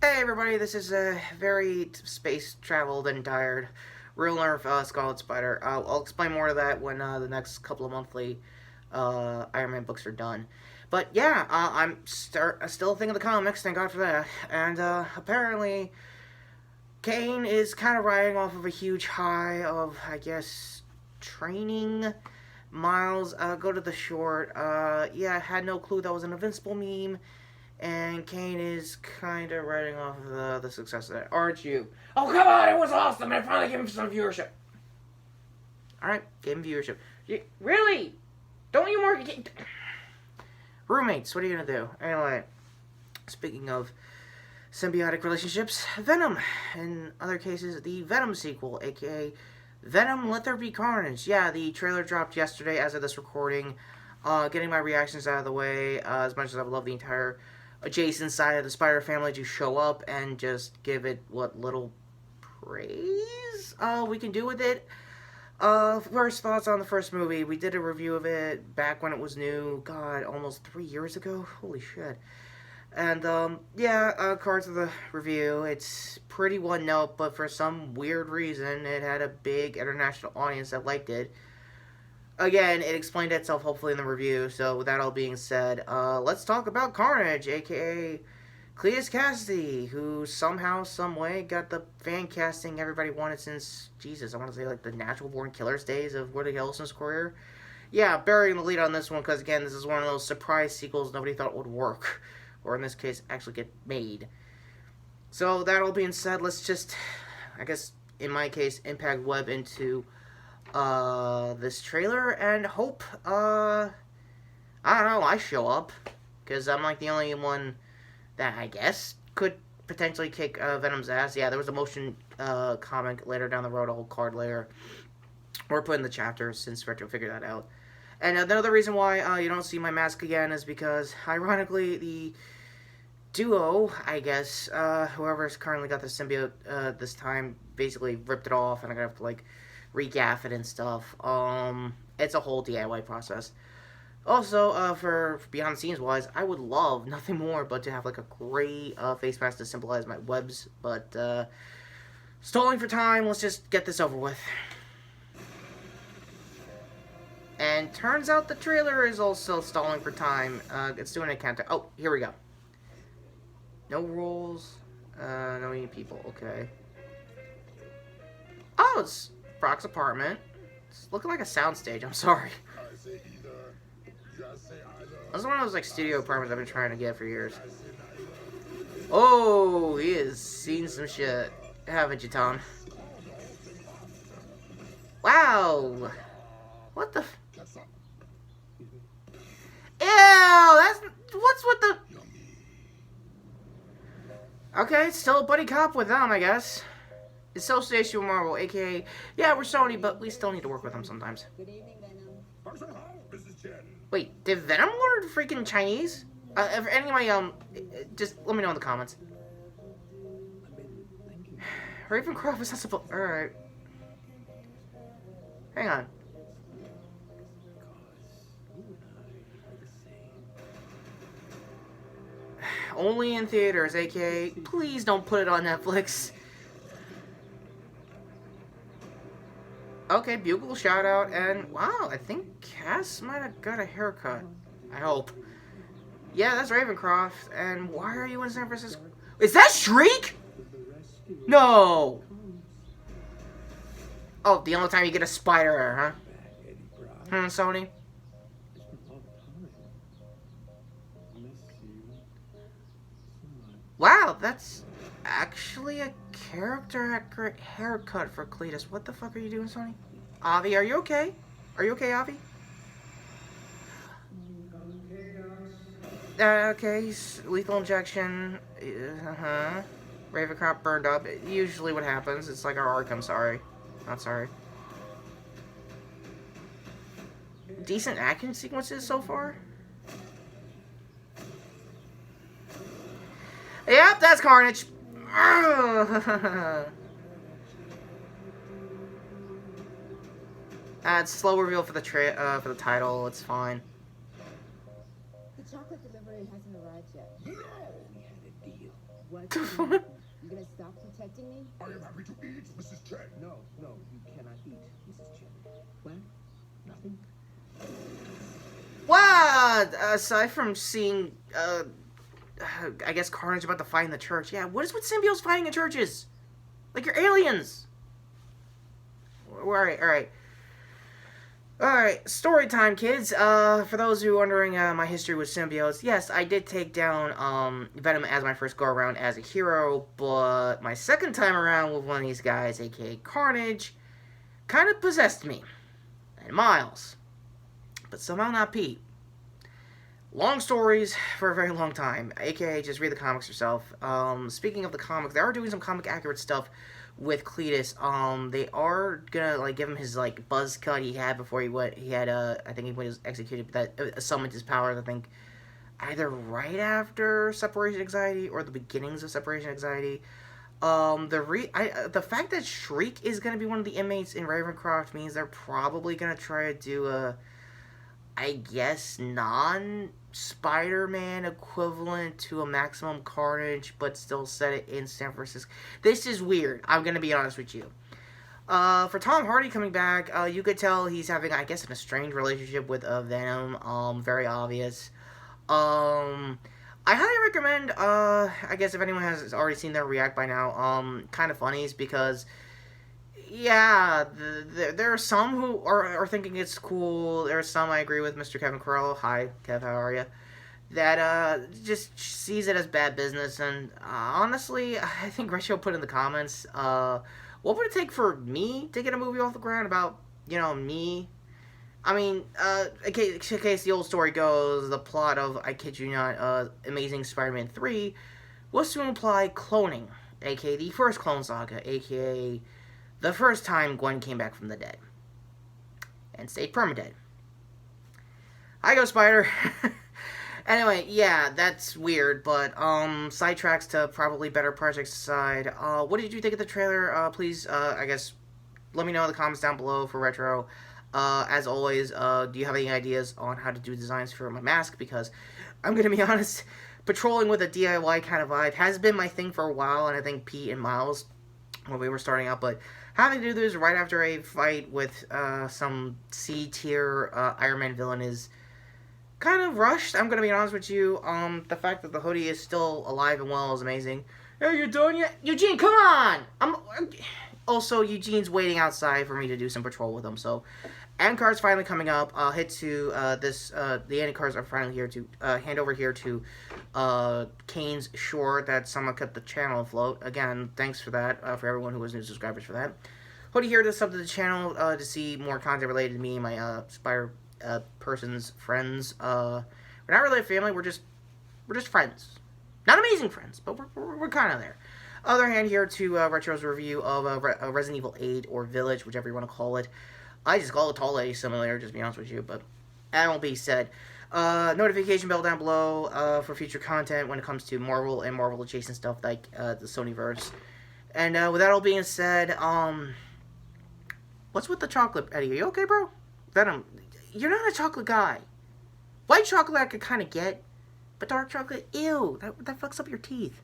Hey everybody, this is a very space-traveled and tired real nerf Scarlet-Spider. I'll explain more of that when the next couple of monthly Iron Man books are done. But yeah, I'm still a thing of the comics, thank God for that. And apparently, Kane is kind of riding off of a huge high of, I guess, training. Miles, go to the short. Yeah, I had no clue that was an Invincible meme. And Kane is kind of riding off of the success of that, aren't you? Oh, come on, it was awesome. I finally gave him some viewership. Alright, gave him viewership. Really? Don't you more... Roommates, what are you going to do? Anyway, speaking of symbiotic relationships, Venom. In other cases, the Venom sequel, aka Venom Let There Be Carnage. Yeah, the trailer dropped yesterday as of this recording. Getting my reactions out of the way, as much as I would love the entire adjacent side of the Spider family to show up and just give it what little praise we can do with it. First thoughts on the first movie. We did a review of it back when it was new. God, almost 3 years ago. Holy shit. And, yeah, cards of the review. It's pretty one note, but for some weird reason, it had a big international audience that liked it. Again, it explained itself hopefully in the review, so with that all being said, let's talk about Carnage, aka Cletus Cassidy, who somehow, someway, got the fan casting everybody wanted since, Jesus, I want to say like the Natural Born Killers days of Woody Harrelson's career. Yeah, burying the lead on this one, because again, this is one of those surprise sequels nobody thought would work, or in this case, actually get made. So, that all being said, let's just, I guess, in my case, impact web into this trailer and hope, I don't know, I show up, because I'm like the only one that I guess could potentially kick Venom's ass. Yeah, there was a motion comic later down the road, a whole card layer, or put in the chapter since Retro figured that out. And another reason why you don't see my mask again is because, ironically, the duo, I guess, whoever's currently got the symbiote this time, basically ripped it off, and I'm gonna have to, like, re-gaff it and stuff. It's a whole DIY process. Also, for behind the scenes wise, I would love nothing more but to have like a gray face mask to symbolize my webs, but stalling for time, let's just get this over with. And turns out the trailer is also stalling for time. It's doing a countdown. Oh, here we go. No rules, no any people, okay. Oh, it's Brock's apartment. It's looking like a soundstage, I'm sorry. This is one of those like studio apartments I've been trying to get for years. Oh, he has seen some shit, haven't you, Tom? Wow! What the Ew, that's... What's with the... Okay, still a buddy cop with them, I guess. Association with Marvel, aka, yeah, we're Sony, but we still need to work with them sometimes. Good evening, Venom. Wait, did Venom learn freaking Chinese? Anyway, just let me know in the comments. Ravencroft is not supposed... Alright. Hang on. Only in theaters, aka, please don't put it on Netflix. Okay, Bugle shout out, and wow, I think Cass might have got a haircut. I hope. Yeah, that's Ravencroft, and why are you in San Francisco? Is that Shriek? No! Oh, the only time you get a spider, huh? Sony? Wow, that's actually a character-accurate haircut for Cletus. What the fuck are you doing, Sony? Avi, are you okay? Are you okay, Avi? Okay, lethal injection. Ravencroft burned up. Usually what happens. It's like our arc, I'm sorry. Not sorry. Decent action sequences so far? Yep, that's Carnage. It's slow reveal for the title. It's fine. The chocolate delivery hasn't arrived yet. No! We had a deal. What? You gonna stop protecting me? I am happy to eat, Mrs. Chen. No, you cannot eat, Mrs. Chen. What? Nothing? Wow! Aside from seeing, I guess Carnage about to fight in the church. Yeah, what is with symbiotes fighting in churches? Like, you're aliens! Alright. Alright, story time, kids. For those who are wondering my history with symbiotes, yes, I did take down Venom as my first go-around as a hero, but my second time around with one of these guys, aka Carnage, kind of possessed me. And Miles. But somehow not Pete. Long stories for a very long time, aka just read the comics yourself. Speaking of the comics, they are doing some comic accurate stuff with Cletus. They are gonna like give him his like buzz cut he had before he went. He had I think he was executed that summoned his powers. I think either right after separation anxiety or the beginnings of separation anxiety. The fact that Shriek is gonna be one of the inmates in Ravencroft means they're probably gonna try to do a, I guess, non-Spider-Man equivalent to a Maximum Carnage, but still set it in San Francisco. This is weird. I'm going to be honest with you. For Tom Hardy coming back, you could tell he's having, I guess, an estrained relationship with Venom. Very obvious. I highly recommend, I guess if anyone has already seen their react by now, Kind of Funnies, because yeah, there are some who are thinking it's cool. There are some I agree with. Mr. Kevin Carell, hi Kev, how are you? That just sees it as bad business. And honestly, I think Retro put in the comments, what would it take for me to get a movie off the ground about me? I mean, in case the old story goes, the plot of, I kid you not, Amazing Spider-Man 3 was to imply cloning, aka the first Clone Saga, aka the first time Gwen came back from the dead. And stayed permadead. Hi, Ghost Spider. Anyway, yeah, that's weird, but, sidetracks to probably better projects aside. What did you think of the trailer? Please, I guess, let me know in the comments down below for Retro. As always, do you have any ideas on how to do designs for my mask? Because, I'm gonna be honest, patrolling with a DIY kind of vibe has been my thing for a while, and I think Pete and Miles, when we were starting out, but having to do this right after a fight with some C-tier Iron Man villain is kind of rushed. I'm gonna be honest with you. The fact that the hoodie is still alive and well is amazing. Hey, you done yet? Eugene, come on! Also, Eugene's waiting outside for me to do some patrol with him, so end card's finally coming up. I'll hit to the end cards are finally here to hand over here to Kane's Shore that someone kept the channel afloat. Again, thanks for that, for everyone who was new subscribers for that. Hoodie here to sub to the channel to see more content related to me and my Spire person's friends. We're not really a family, we're just friends. Not amazing friends, but we're kind of there. Other hand here to Retro's review of Resident Evil 8 or Village, whichever you want to call it. I just call it Tall Lady Simulator, just to be honest with you, but that won't be said. Notification bell down below for future content when it comes to Marvel and Marvel adjacent stuff like the Sonyverse. And with that all being said, what's with the chocolate, Eddie? Are you okay, bro? Venom, you're not a chocolate guy. White chocolate I could kind of get, but dark chocolate, ew, that fucks up your teeth.